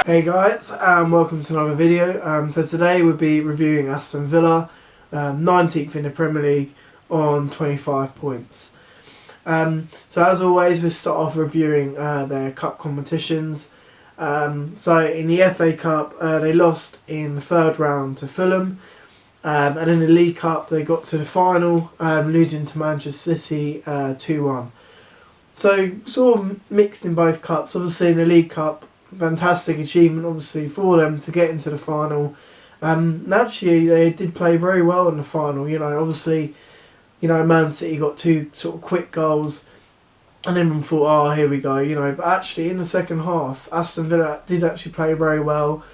Hey guys, welcome to another video. So today we'll be reviewing Aston Villa, 19th in the Premier League on 25 points. So as always, we'll start off reviewing their cup competitions. So in the FA Cup, they lost in the third round to Fulham, and in the League Cup they got to the final, losing to Manchester City 2-1. So sort of mixed in both cups. Obviously in the League Cup, fantastic achievement obviously for them to get into the final. Naturally they did play very well in the final. Obviously, Man City got two sort of quick goals, and everyone thought, oh, here we go. But actually in the second half, Aston Villa did actually play very well.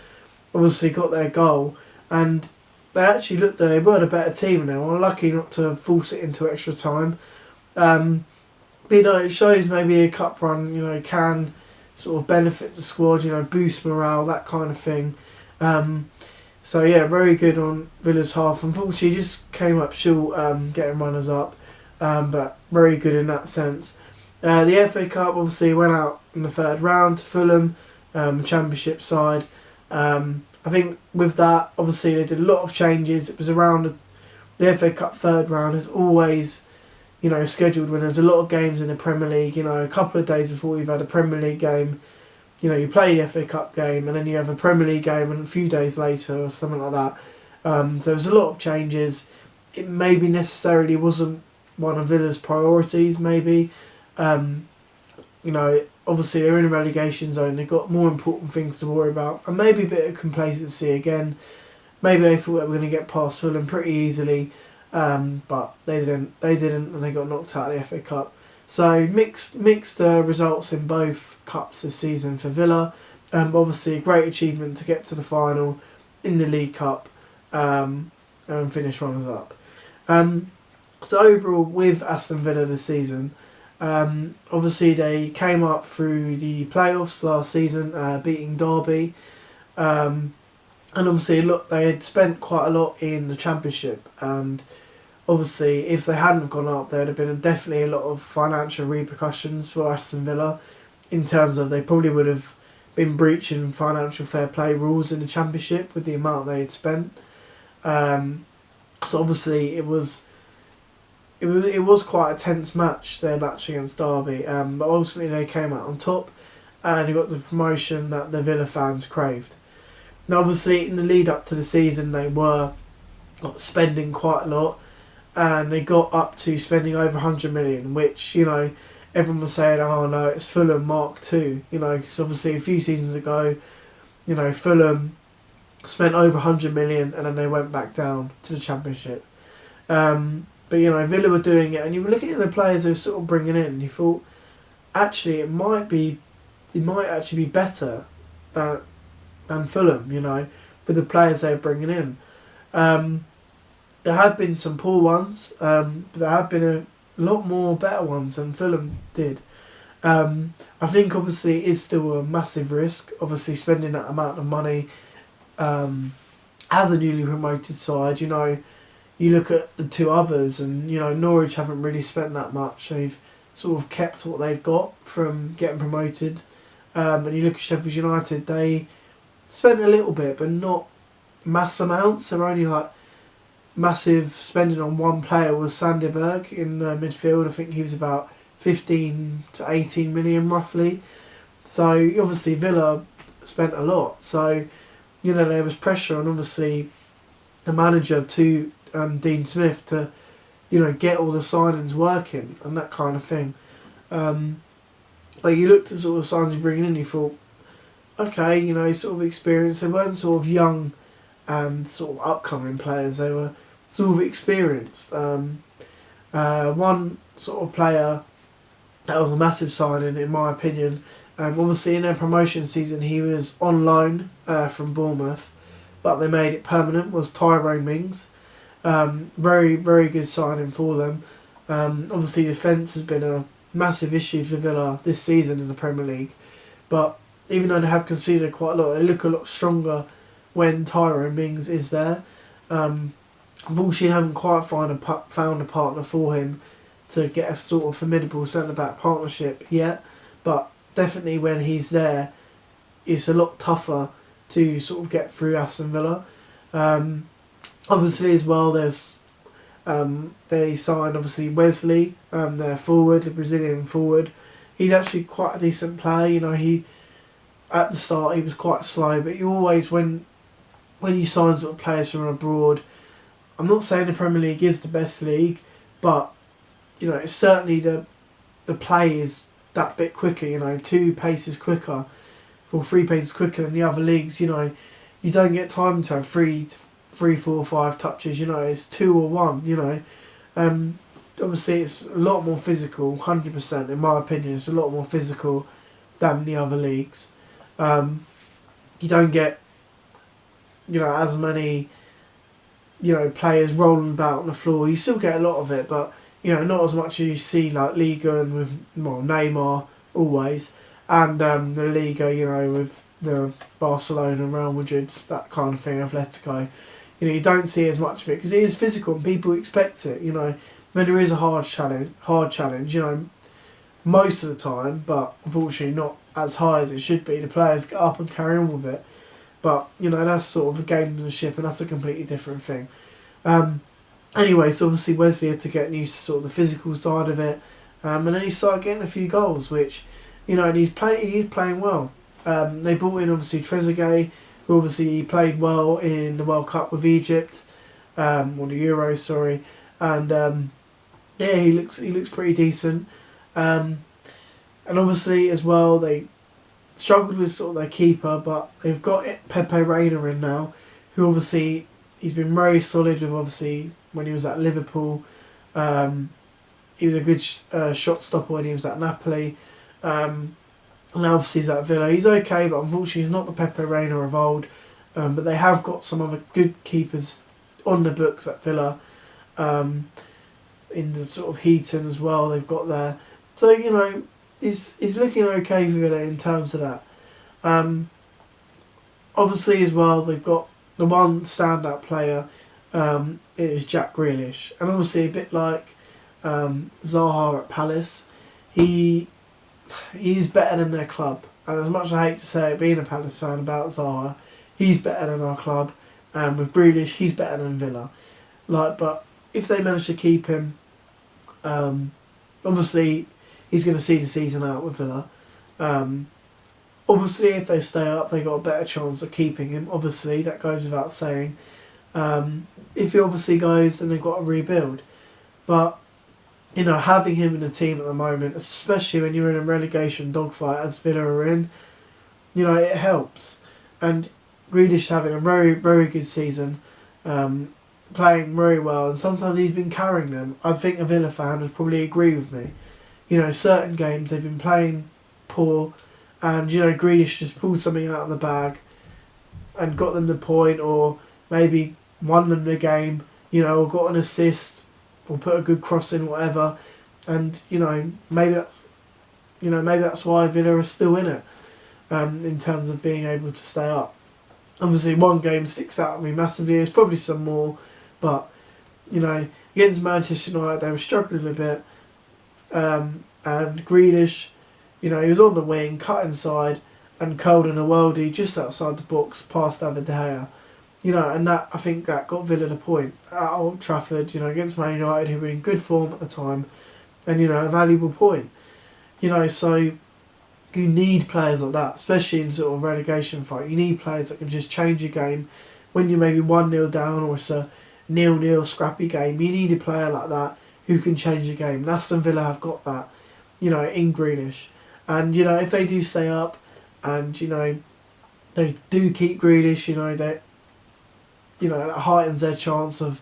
Obviously got their goal, and they actually looked they were the better team, and they were lucky not to force it into extra time. But it shows maybe a cup run can sort of benefit the squad, boost morale, that kind of thing. So yeah, very good on Villa's half. Unfortunately, just came up short getting runners up, but very good in that sense. The FA Cup obviously went out in the third round to Fulham, Championship side. I think with that, obviously they did a lot of changes. It was around the FA Cup third round is always scheduled when there's a lot of games in the Premier League. A couple of days before you've had a Premier League game, you play the FA Cup game, and then you have a Premier League game, and a few days later or something like that. So there's a lot of changes. It maybe necessarily wasn't one of Villa's priorities. Maybe, obviously they're in a relegation zone. They've got more important things to worry about, and maybe a bit of complacency again. Maybe they thought they were going to get past Fulham pretty easily. But they didn't, and they got knocked out of the FA Cup. So mixed results in both cups this season for Villa. Obviously a great achievement to get to the final in the League Cup and finish runners up. So overall with Aston Villa this season, obviously they came up through the playoffs last season, beating Derby. And obviously they had spent quite a lot in the Championship, and obviously if they hadn't gone up there would have been definitely a lot of financial repercussions for Aston Villa, in terms of they probably would have been breaching financial fair play rules in the Championship with the amount they had spent. So obviously it was quite a tense match, their match against Derby, but ultimately they came out on top and they got the promotion that the Villa fans craved. Now obviously in the lead up to the season they were spending quite a lot, and they got up to spending over 100 million, which everyone was saying, oh no, it's Fulham Mark II, because obviously a few seasons ago Fulham spent over 100 million and then they went back down to the Championship. But Villa were doing it, and you were looking at the players they were sort of bringing in, and you thought actually it might actually be better than Fulham, with the players they're bringing in. There have been some poor ones, but there have been a lot more better ones than Fulham did. I think obviously it is still a massive risk, obviously spending that amount of money as a newly promoted side. You look at the two others, and Norwich haven't really spent that much. They've sort of kept what they've got from getting promoted. And you look at Sheffield United, they spent a little bit, but not mass amounts. They're only massive spending on one player was Sanderberg in midfield. I think he was about 15 to 18 million roughly. So obviously Villa spent a lot. So there was pressure on obviously the manager to Dean Smith to get all the signings working and that kind of thing. But you looked at sort of signs you're bringing in, you thought, okay, sort of experienced. They weren't sort of young and sort of upcoming players. They were sort of experienced. One sort of player that was a massive signing in my opinion. Obviously in their promotion season he was on loan from Bournemouth, but they made it permanent, was Tyrone Mings. Very, very good signing for them. Obviously defence has been a massive issue for Villa this season in the Premier League, but even though they have conceded quite a lot, they look a lot stronger when Tyrone Mings is there. Unfortunately, haven't quite found a partner for him to get a sort of formidable centre-back partnership yet, but definitely when he's there, it's a lot tougher to sort of get through Aston Villa. Obviously, as well, they signed obviously Wesley, their forward, the Brazilian forward. He's actually quite a decent player. You know, he at the start he was quite slow, but you always when you sign sort of players from abroad, I'm not saying the Premier League is the best league, but you know it's certainly the play is that bit quicker. You know, 2 paces quicker, or 3 paces quicker than the other leagues. You know, you don't get time to have 3, 4, 5 touches. You know, it's 2 or 1. You know, obviously it's a lot more physical. 100% in my opinion, it's a lot more physical than the other leagues. You don't get, you know, as many, you know, players rolling about on the floor. You still get a lot of it, but you know, not as much as you see like Liga and with Neymar always, and the Liga, you know, with the Barcelona, Real Madrid, that kind of thing, Atletico. You know, you don't see as much of it because it is physical and people expect it. You know, when there is a hard challenge, you know, most of the time, but unfortunately not as high as it should be. The players get up and carry on with it. But, you know, that's sort of a gamesmanship and that's a completely different thing. Anyway, so obviously Wesley had to get used to sort of the physical side of it. And then he started getting a few goals, which, you know, and he's playing well. They brought in, obviously, Trezeguet, who obviously played well in the World Cup with Egypt, or the Euros, sorry. And, yeah, he looks pretty decent. And obviously, as well, they struggled with sort of their keeper, but they've got Pepe Reina in now, who obviously he's been very solid with obviously when he was at Liverpool. He was a good shot stopper when he was at Napoli. And now obviously he's at Villa. He's okay, but unfortunately he's not the Pepe Reina of old. But they have got some other good keepers on the books at Villa. In the sort of Heaton as well, they've got there. So, you know, he's looking okay for Villa in terms of that. Obviously, as well, they've got the one standout player is Jack Grealish. And obviously, a bit like Zaha at Palace, he is better than their club. And as much as I hate to say it, being a Palace fan about Zaha, he's better than our club. And with Grealish, he's better than Villa. But if they manage to keep him, obviously he's going to see the season out with Villa. Obviously, if they stay up, they got a better chance of keeping him. Obviously, that goes without saying. If he obviously goes, then they've got to rebuild. But you know, having him in the team at the moment, especially when you're in a relegation dogfight as Villa are in, you know, it helps. And Grealish having a very, very good season, playing very well, and sometimes he's been carrying them. I think a Villa fan would probably agree with me. You know, certain games they've been playing poor, and you know, Grealish just pulled something out of the bag and got them the point, or maybe won them the game, you know, or got an assist, or put a good cross in, whatever. And you know, maybe that's why Villa are still in it, in terms of being able to stay up. Obviously, one game sticks out at me massively. There's probably some more, but you know, against Manchester United, they were struggling a bit. And Grealish, you know, he was on the wing, cut inside, and curled in a worldie just outside the box past David De Gea. You know, and that, I think that got Villa the point at Old Trafford, you know, against Man United, who were in good form at the time, and, you know, a valuable point. You know, so you need players like that, especially in sort of relegation fight. You need players that can just change your game when you're maybe 1-0 down, or it's a 0-0 scrappy game. You need a player like that who can change the game. And Aston Villa have got that, you know, in Grealish. And, you know, if they do stay up and, you know, they do keep Grealish, you know, that heightens their chance of,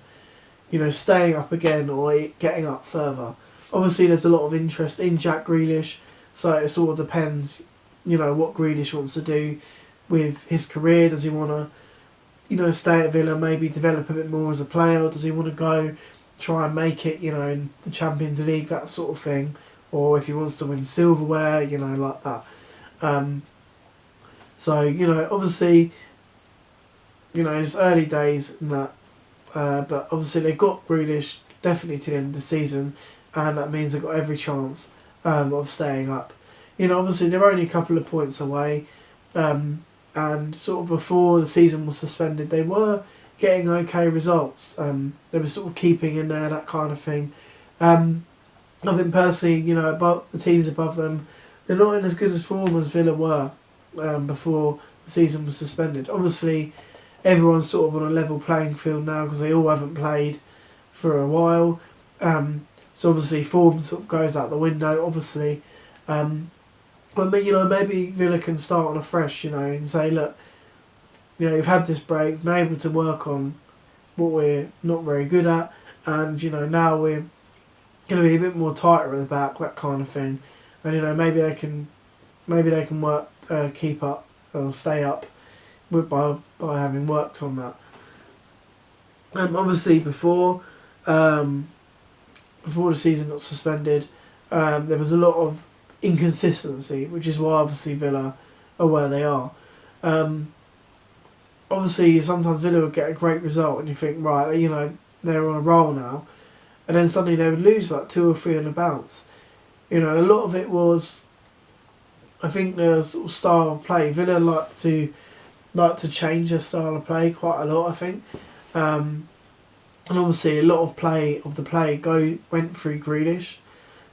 you know, staying up again or getting up further. Obviously, there's a lot of interest in Jack Grealish, so it sort of depends, you know, what Grealish wants to do with his career. Does he want to, you know, stay at Villa, maybe develop a bit more as a player? Or does he want to go try and make it, you know, in the Champions League, that sort of thing? Or if he wants to win silverware, you know, like that. So, you know, obviously, you know, it's early days and that, but obviously they got Grealish definitely to the end of the season, and that means they've got every chance of staying up. You know, obviously they're only a couple of points away, And sort of before the season was suspended, they were getting okay results. They were sort of keeping in there, that kind of thing. I think personally, above the teams above them, they're not in as good as form as Villa were before the season was suspended. Obviously, everyone's sort of on a level playing field now because they all haven't played for a while. So obviously form sort of goes out the window. Obviously, but maybe Villa can start on afresh. And say, look, we've had this break, we've been able to work on what we're not very good at, and now we're going to be a bit more tighter at the back, that kind of thing. And maybe they can work, keep up or stay up by having worked on that. Obviously before the season got suspended, there was a lot of inconsistency, which is why obviously Villa are where they are. Obviously sometimes Villa would get a great result and you think, right, they're on a roll now, and then suddenly they would lose like 2 or 3 on the bounce. A lot of it was, I think, the sort of style of play. Villa like to change their style of play quite a lot, I think. And obviously a lot of the play went through Grealish.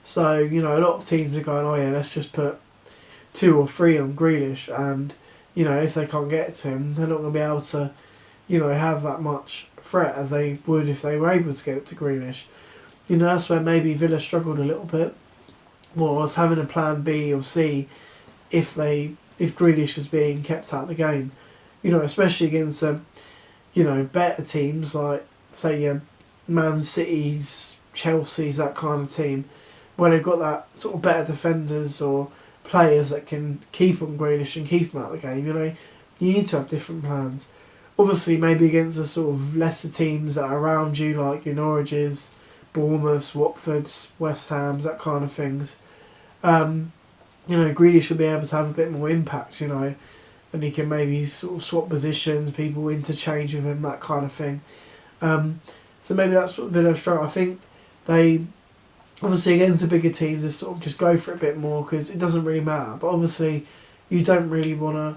So, a lot of teams are going, oh yeah, let's just put 2 or 3 on Grealish, and if they can't get to him, they're not going to be able to have that much threat as they would if they were able to get it to Grealish. That's where maybe Villa struggled a little bit, was having a plan B or C if Grealish was being kept out of the game. Especially against better teams like, say, Man City's, Chelsea's, that kind of team, where they've got that sort of better defenders or players that can keep on Grealish and keep him out of the game. You need to have different plans. Obviously, maybe against the sort of lesser teams that are around you, like your Norwiches, Bournemouths, Watfords, West Hams, that kind of things. Grealish should be able to have a bit more impact, and he can maybe sort of swap positions, people interchange with him, that kind of thing. So maybe that's what Villa struggle. I think they, obviously against the bigger teams, they sort of just go for it a bit more because it doesn't really matter. But obviously, you don't really want to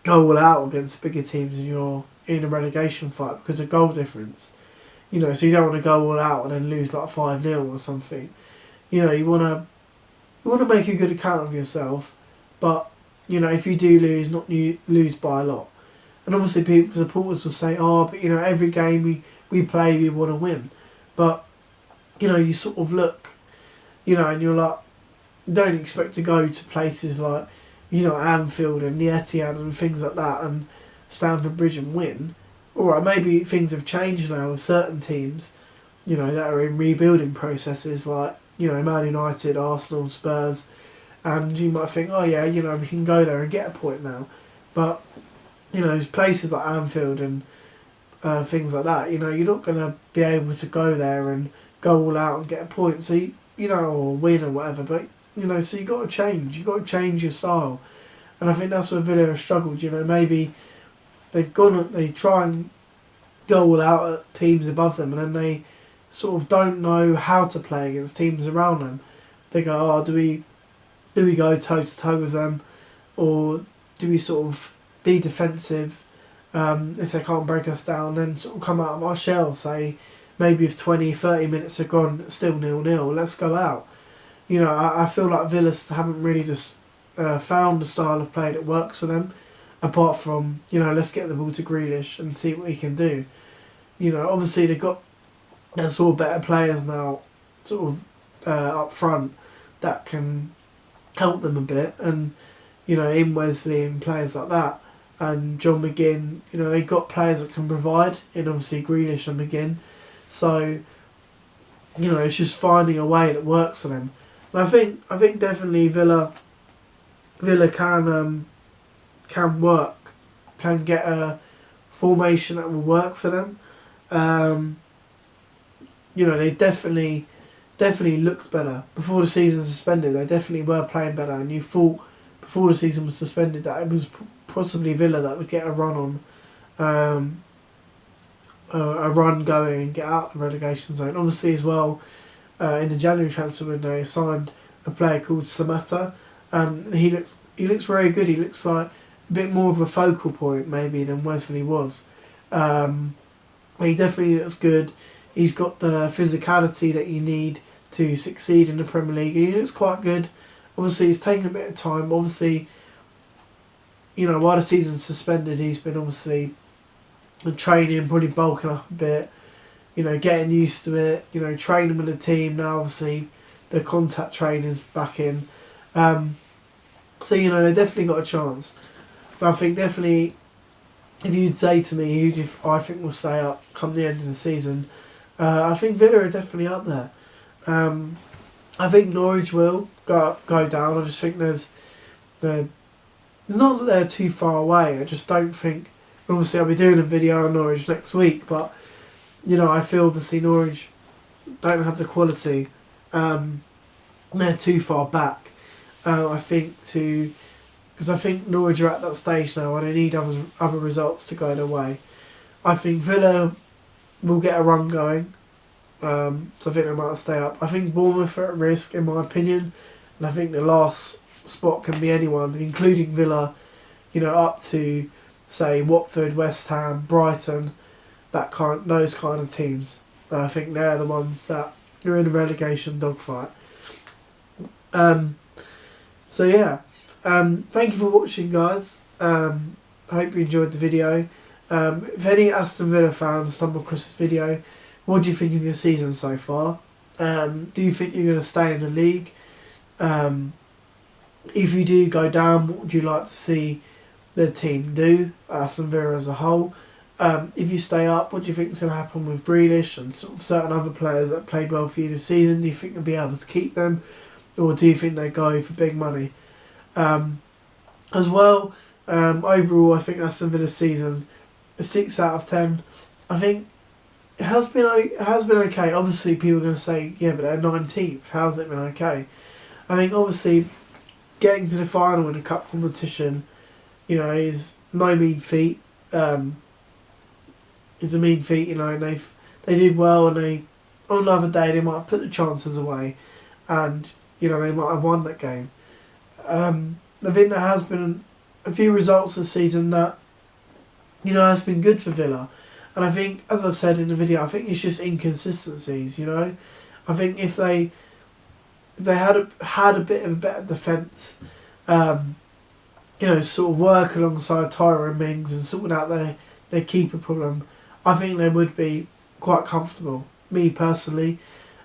go all out against bigger teams and you're in a relegation fight because of goal difference. So you don't want to go all out and then lose like 5-0 or something. You want to make a good account of yourself, but if you do lose, not you lose by a lot. And obviously, supporters will say, "Oh, but every game we play, we want to win." But you sort of look, and you're like, don't expect to go to places like, Anfield and the Etihad and things like that, and Stamford Bridge and win. Alright, maybe things have changed now with certain teams, that are in rebuilding processes, like Man United, Arsenal, Spurs, and you might think, oh yeah, we can go there and get a point now. But places like Anfield and things like that, you're not going to be able to go there and go all out and get a point. So or win or whatever. But so you got to change. You got to change your style, and I think that's where Villa have struggled. Maybe they try and go all out at teams above them, and then they sort of don't know how to play against teams around them. They go, oh, do we go toe to toe with them, or do we sort of be defensive if they can't break us down, then sort of come out of our shell, say maybe if 20-30 minutes are gone, it's still 0-0, let's go out. I feel like Villa haven't really just found a style of play that works for them, apart from let's get the ball to Grealish and see what he can do. Obviously they've got sort of better players now, sort of up front that can help them a bit, and in Wesley and players like that, and John McGinn. They've got players that can provide, in obviously Grealish and McGinn. So it's just finding a way that works for them. And I think definitely Villa can work, can get a formation that will work for them. They definitely looked better before the season suspended. They definitely were playing better, and you thought before the season was suspended that it was possibly Villa that would get a run on, a run going and get out of the relegation zone. Obviously, as well, in the January transfer window, they signed a player called Samata. He looks very good. He looks like a bit more of a focal point maybe than Wesley was. He definitely looks good. He's got the physicality that you need to succeed in the Premier League. He looks quite good. Obviously, it's taken a bit of time. Obviously, while the season's suspended, he's been obviously training, probably bulking up a bit, getting used to it, training with the team. Now, obviously, the contact training's back in. So, they definitely got a chance. But I think definitely, if you'd say to me who do I think will stay up come the end of the season, I think Villa are definitely up there. I think Norwich will go down. I just think it's not that they're too far away. I just don't think. Obviously, I'll be doing a video on Norwich next week, but I feel obviously Norwich don't have the quality. They're too far back. I think because I think Norwich are at that stage now and they need other results to go their way. I think Villa will get a run going. So I think they might stay up. I think Bournemouth are at risk, in my opinion, and I think the last spot can be anyone, including Villa. Up to say Watford, West Ham, Brighton, those kind of teams. I think they're the ones that are in a relegation dogfight. So yeah, thank you for watching, guys. I hope you enjoyed the video. If any Aston Villa fans stumble across this video, what do you think of your season so far? Do you think you're going to stay in the league? If you do go down, what would you like to see the team do, Aston Villa as a whole? If you stay up, what do you think is going to happen with Grealish and sort of certain other players that played well for you this season? Do you think you'll be able to keep them, or do you think they go for big money? As well, overall, I think Aston Villa's season a 6 out of 10. I think it has been okay. Obviously, people are going to say, yeah, but they're 19th. How's it been okay? I think obviously getting to the final in a cup competition, is no mean feat. It's a mean feat, and they did well, and on another day they might have put the chances away, and they might have won that game. I think there has been a few results this season that has been good for Villa, and I think, as I've said in the video, I think it's just inconsistencies. I think if they had a bit of a better defence, sort of work alongside Tyrone Mings and sorting out their keeper problem, I think they would be quite comfortable. Me personally,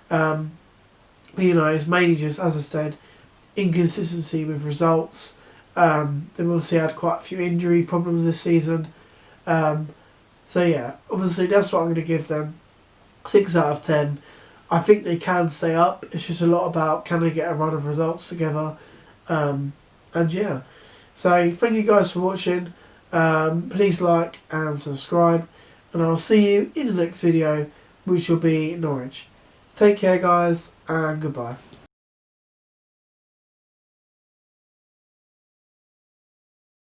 it's mainly just, as I said, inconsistency with results. They've obviously had quite a few injury problems this season. So yeah, obviously that's what I'm going to give them. 6 out of 10. I think they can stay up. It's just a lot about can they get a run of results together. And yeah. So thank you guys for watching. Please like and subscribe. And I'll see you in the next video, which will be Norwich. Take care, guys, and goodbye.